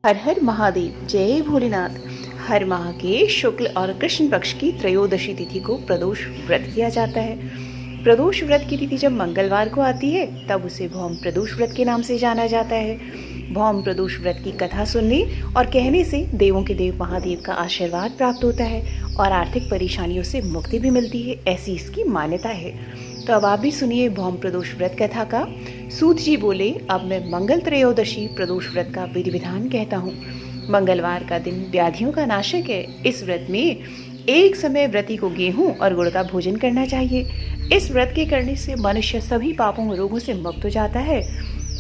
हर हर महादेव, जय भोलेनाथ। हर माह के शुक्ल और कृष्ण पक्ष की त्रयोदशी तिथि को प्रदोष व्रत किया जाता है। प्रदोष व्रत की तिथि जब मंगलवार को आती है तब उसे भौम प्रदोष व्रत के नाम से जाना जाता है। भौम प्रदोष व्रत की कथा सुनने और कहने से देवों के देव महादेव का आशीर्वाद प्राप्त होता है और आर्थिक परेशानियों से मुक्ति भी मिलती है, ऐसी इसकी मान्यता है। तो अब आप भी सुनिए भौम प्रदोष व्रत कथा का। सूत जी बोले, अब मैं मंगल त्रयोदशी प्रदोष व्रत का विधि विधान कहता हूँ। मंगलवार का दिन व्याधियों का नाशक है। इस व्रत में एक समय व्रती को गेहूं और गुड़ का भोजन करना चाहिए। इस व्रत के करने से मनुष्य सभी पापों और रोगों से मुक्त हो जाता है।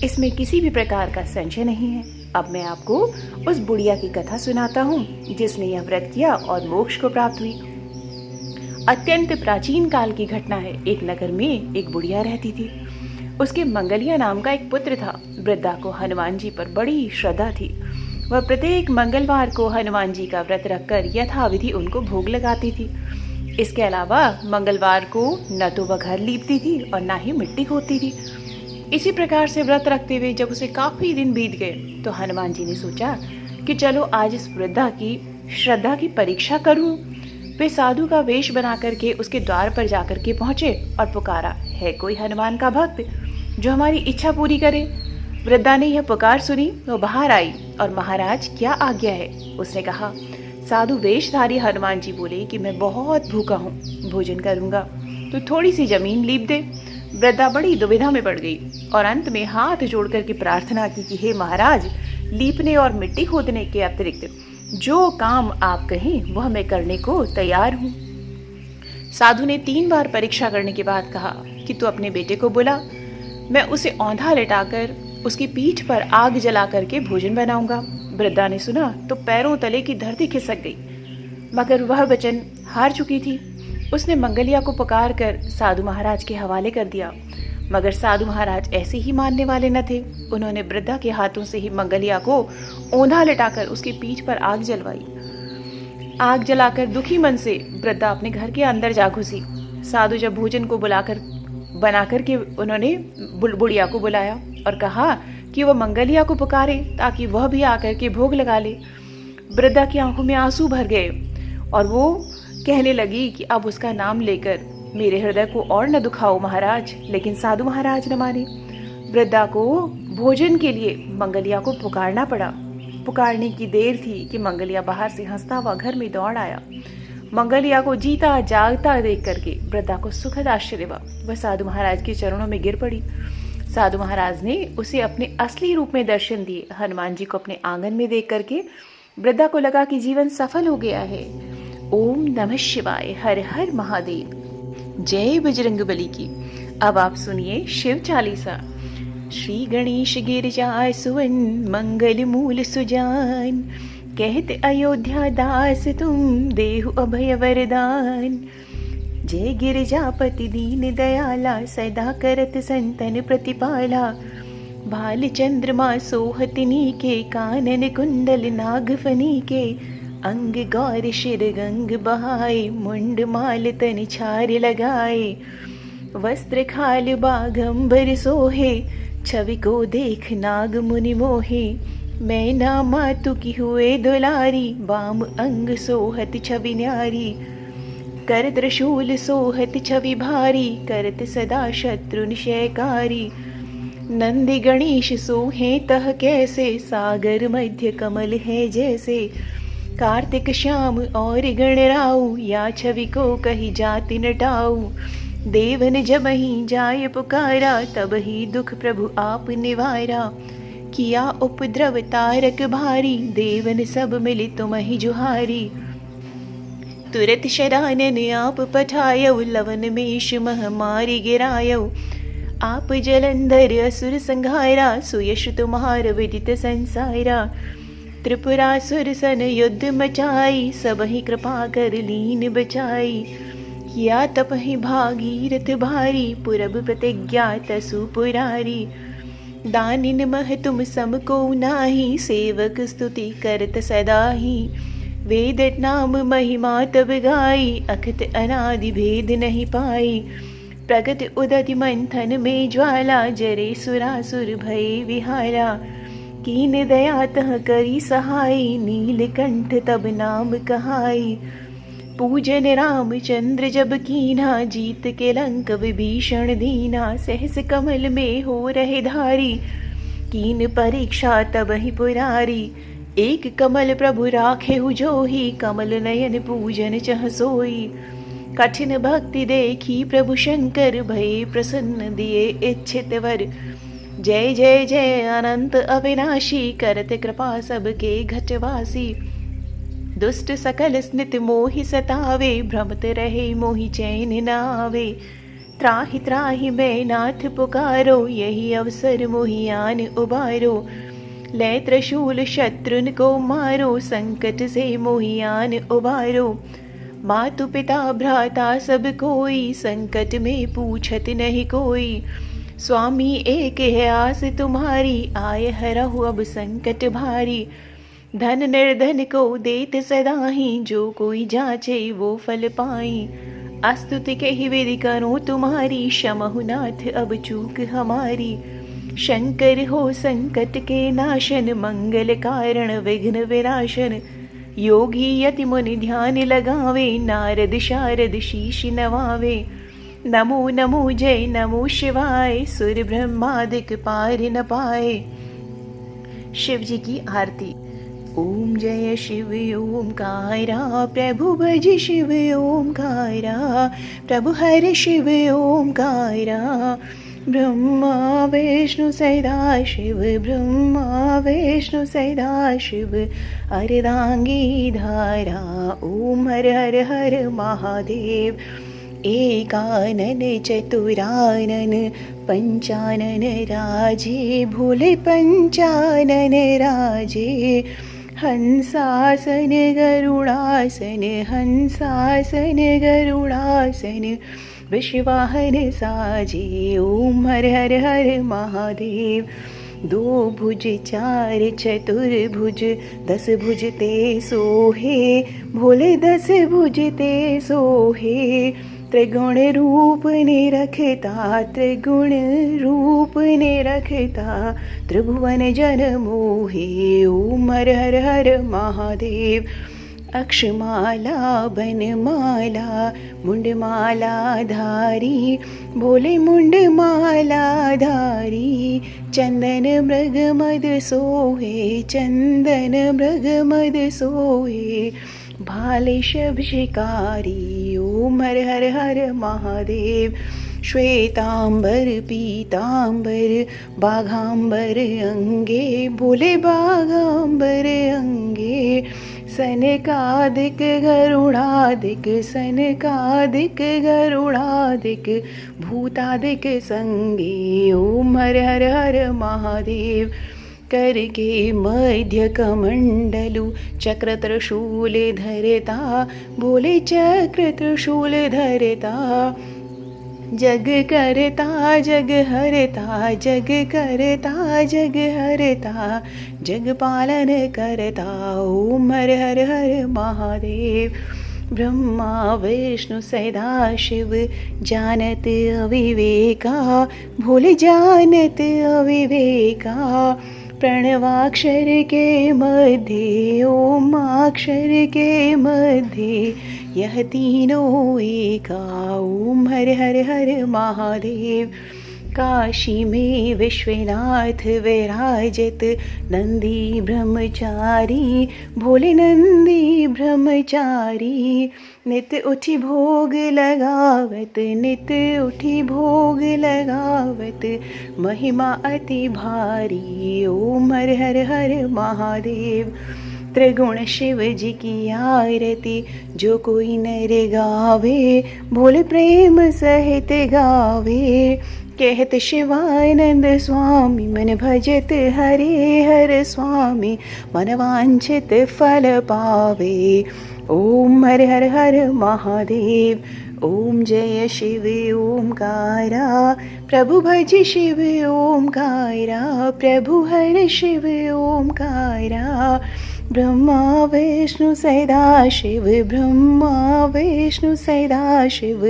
इसमें किसी भी प्रकार का संशय नहीं है। अब मैं आपको उस बुढ़िया की कथा सुनाता हूँ जिसने यह व्रत किया और मोक्ष को प्राप्त हुई। अत्यंत प्राचीन काल की घटना है। एक नगर में एक बुढ़िया रहती थी। उसके मंगलिया नाम का एक पुत्र था। वृद्धा को हनुमान जी पर बड़ी श्रद्धा थी। वह प्रत्येक मंगलवार को हनुमान जी का व्रत रखकर यथाविधि उनको भोग लगाती थी। इसके अलावा मंगलवार को न तो वह घर लीपती थी और न ही मिट्टी खोदती थी। इसी प्रकार से व्रत रखते हुए जब उसे काफी दिन बीत गए तो हनुमान जी ने सोचा कि चलो आज इस वृद्धा की श्रद्धा की परीक्षा करूं। वे साधु का वेश बना करके उसके द्वार पर जाकर के पहुंचे और पुकारा, है कोई हनुमान का भक्त जो हमारी इच्छा पूरी करे। वृद्धा ने यह पुकार सुनी तो बाहर आई और महाराज क्या आज्ञा है। उसने कहा, साधु वेशधारी हनुमान जी बोले कि मैं बहुत भूखा हूँ, भोजन करूंगा तो थोड़ी सी जमीन लीप दे। वृद्धा बड़ी दुविधा में पड़ गई और अंत में हाथ जोड़ करके प्रार्थना की कि हे महाराज, लीपने और मिट्टी खोदने के अतिरिक्त जो काम आप कहें वह मैं करने को तैयार हूँ। साधु ने 3 बार परीक्षा करने के बाद कहा कि तू अपने बेटे को बुला, मैं उसे औंधा लेटाकर उसकी पीठ पर आग जला करके भोजन बनाऊंगा। वृद्धा ने सुना तो पैरों तले की धरती खिसक गई, मगर वह वचन हार चुकी थी। उसने मंगलिया को पुकार कर साधु महाराज के हवाले कर दिया, मगर साधु महाराज ऐसे ही मानने वाले न थे। उन्होंने वृद्धा के हाथों से ही मंगलिया को औंधा लेटाकर उसकी पीठ पर आग जलवाई। आग जलाकर दुखी मन से वृद्धा अपने घर के अंदर जा घुसी। साधु जब भोजन को बना करके उन्होंने बुढ़िया को बुलाया और कहा कि वह मंगलिया को पुकारे ताकि वह भी आकर के भोग लगा ले। वृद्धा की आंखों में आंसू भर गए और वो कहने लगी कि अब उसका नाम लेकर मेरे हृदय को और न दुखाओ महाराज। लेकिन साधु महाराज न माने। वृद्धा को भोजन के लिए मंगलिया को पुकारना पड़ा। पुकारने की देर थी कि मंगलिया बाहर से हंसता हुआ घर में दौड़ आया। मंगलिया को जीता जागता देख करके वृद्धा को सुखद आश्चर्य हुआ। वह साधु महाराज के चरणों में गिर पड़ी। साधु महाराज ने उसे अपने असली रूप में दर्शन दिए। हनुमान जी को अपने आंगन में देख करके वृद्धा को लगा कि जीवन सफल हो गया है। ओम नमः शिवाय, हर हर महादेव, जय बजरंगबली की। अब आप सुनिए शिव चालीसा। श्री गणेश गिरिजा सुवन, मंगल मूल सुजान, कहते अयोध्या दास तुम, देहु अभय वरदान। जय गिरिजापति दीन दयाला, सदा करत संतन प्रतिपाला। भाल चंद्रमा सोहतिनी के, कानन कुंडल नागफनी के। अंग गौर शिर गंग बहाए, मुंड माल तन छार लगाए। वस्त्र खाल बाघंबर सोहे, छवि को देख नाग मुनि मोहे। मैना मातु की हुए दुलारी, वाम अंग सोहत छवि न्यारी। कर त्रिशूल सोहत छवि भारी, करत सदा शत्रु निशयकारी। नंदी गणेश सोहे तह कैसे, सागर मध्य कमल है जैसे। कार्तिक श्याम और गणराऊ, या छवि को कही जाति नटाऊ। देवन जब ही जाय पुकारा, तब ही दुख प्रभु आप निवारा। किया उपद्रव तारक भारी, देवन सब मिली तुम ही जुहारी। तुरत शरानन आप पठायो, लवन मेष मह मारी गिरायो। आप जलंधर असुर संहारा, सुयश तुम्हार विदित संसारा। त्रिपुरासुर सन युद्ध मचाई, सब ही कृपा कर लीन बचाई। किया तपहि भागीरथ भारी, पुरब प्रतिज्ञा तसु पुरारी। दानिन मह तुम सम को नाही, सेवक स्तुति करत सदाही। वेद नाम महिमा तब गाई, अखत अनादि भेद नहीं पाई। प्रगट उदति मंथन में ज्वाला, जरे सुरासुर भय विहारा। कीन दया तह करी सहाई, नीलकंठ तब नाम कहाई। पूजन रामचंद्र जब कीन्हा, जीत के लंक विभीषण दीना। सहस कमल में हो रहे धारी, कीन परीक्षा तब ही पुरारी। एक कमल प्रभु राखे जोही, कमल नयन पूजन चह सोई। कठिन भक्ति देखी प्रभु शंकर, भये प्रसन्न दिए इच्छित वर। जय जय जय अनंत अविनाशी, करत कृपा सबके घटवासी। दुष्ट सकल स्नित मोहि सतावे, भ्रमत रहे मोहि चैन न आवे। त्राहि त्राहि मैं नाथ पुकारो, यही अवसर मोहि आन उबारो। लै त्रिशूल शत्रुन को मारो, संकट से मोहि आन उबारो। मातु पिता भ्राता सब कोई, संकट में पूछत नहीं कोई। स्वामी एक है आस तुम्हारी, आय हरहु अब संकट भारी। धन निर्धन को देत सदाही, जो कोई जाचे वो फल पाई। अस्तुति के ही विधि करो तुम्हारी, क्षमहु नाथ अब चूक हमारी। शंकर हो संकट के नाशन, मंगल कारण विघ्न विनाशन। योगी यति मुनि ध्यान लगावे, नारद शारद शीश नवावे। नमो नमो जय नमो शिवाय, सुर ब्रह्मादिक पार न पाए। शिव जी की आरती। ओम जय शिव ओमकारा, प्रभु भज शिव ओमकारा। प्रभु हर शिव ओमकारा। ब्रह्मा विष्णु सदा शिव, ब्रह्मा विष्णु सदा शिव। अर्धांगी धारा, ओम हर हर हर महादेव। एकानन चतुरानन, पंचानन राजे। भोले पंचानन राजे। हंसासन गरुड़ासन, हंसासन गरुड़ासन। विश्वाहन साजे, ओम हर हर हर महादेव। दो भुज चार चतुर्भुज, 10 भुज ते सोहे। भोले 10 भुज ते सोहे। त्रिगुण रूप ने रखता, त्रिगुण रूप ने रखता। त्रिभुवन जन मोहे, ओम हर हर हर महादेव। अक्षमाला बनमाला, मुंडमाला धारी। भोले मुंडमाला धारी। चंदन मृग मद सोहे, चंदन मृग मद सोहे। भाले शब शिकारी, ओम हर हर हर महादेव। श्वेतांबर पीतांबर, बाघांबर अंगे। भोले बाघांबर अंगे। सनकादिक गरुड़ादिक, सनकादिक गरुड़ादिक। भूतादिक संगे, ओम हर हर हर महादेव। करके मध्य कमंडलु, चक्र त्रिशूल धरता। भोले चक्र त्रिशूल धरता। जग करता जग हरता, जग करता जग हरता। जग पालन करता, ओम हर हर हर महादेव। ब्रह्मा विष्णु सदा शिव, जानत अविवेका। भोले जानत अविवेका। प्रणवाक्षर के मध्य, ओमाक्षर के मध्य। यह तीनों एका, ओम हर हर हर महादेव। काशी में विश्वनाथ विराजत, नंदी ब्रह्मचारी। भोले नंदी ब्रह्मचारी। नित उठी भोग लगावत, नित उठी भोग लगावत। महिमा अति भारी, ओम हर हर हर महादेव। त्रिगुण शिव जी की आरती, जो कोई नर गावे। भोले प्रेम सहित गावे। कहत शिवानंद स्वामी, मन भजत हरे हर स्वामी। मन वांछित फल पावे, ओम हर हर हर महादेव। ओम जय शिव ओमकारा, प्रभु भज शिव ओमकारा। प्रभु हर शिव ओमकारा। ब्रह्मा विष्णु सदा शिव, ब्रह्मा विष्णु सदा शिव।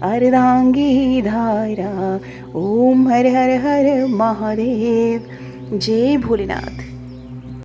अर्धांगी धारा, ओम हर हर हर महादेव। जय भोलेनाथ।